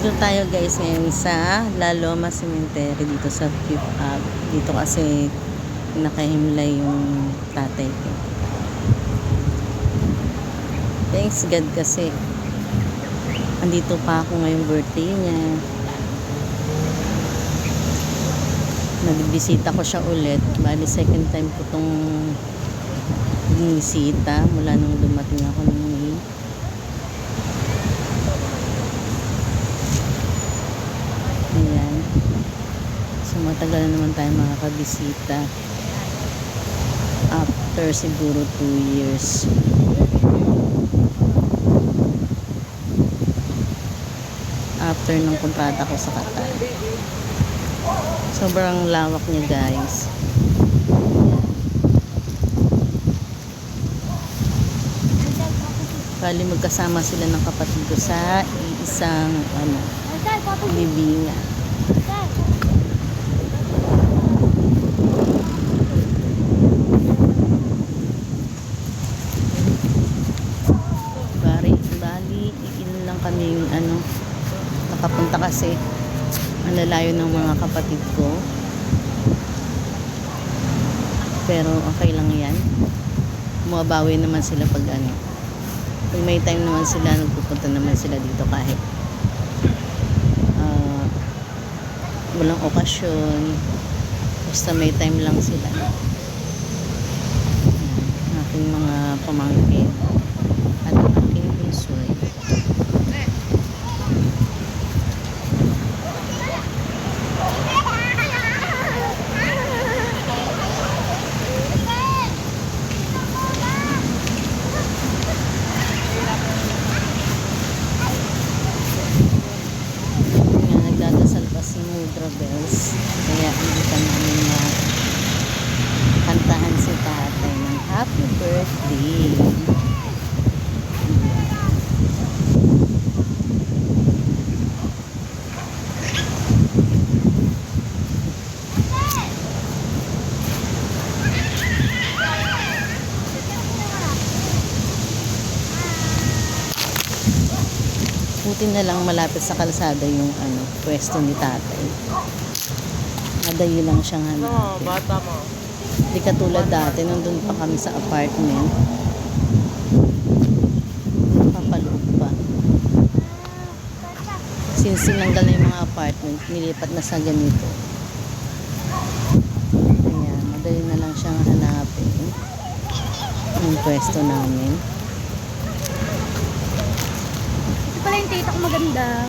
Dito tayo guys ngayon sa La Loma Cemetery dito sa Fifth Ave. Dito kasi nakahimlay yung tatay ko. Thanks God kasi andito pa ako ngayong birthday niya. Nagbisita ko siya ulit. Bali second time ko tong binisita mula nung dumating ako ng May. Ayan. So matagal na naman tayo makakabisita. After siguro 2 years. After ng kontrata ko sa Qatar. Sobrang lawak niya guys. Bali magkasama sila ng kapatid ko sa isang libingan. Bali ilan lang kami nakapunta kasi ang lalayo ng mga kapatid ko, pero okay lang yan, bumabawi naman sila pag pag may time naman sila, nagpupunta naman sila dito kahit walang okasyon, basta may time lang sila. Aking mga pamangkin at aking bunsoy. Nagdadasal pa si Mudra Bells, kaya hindi pa namin kantahan si tatay ng happy birthday. Buti na lang malapit sa kalsada yung pwesto ni tatay. Madali lang siyang hanapin. Bata mo. Di katulad dati, nandun pa kami sa apartment. Papaloob pa. Since sinanggal na yung mga apartment, nilipat na sa ganito. Kaya madali na lang siyang hanapin yung pwesto namin. Ito pala yung tita ko maganda.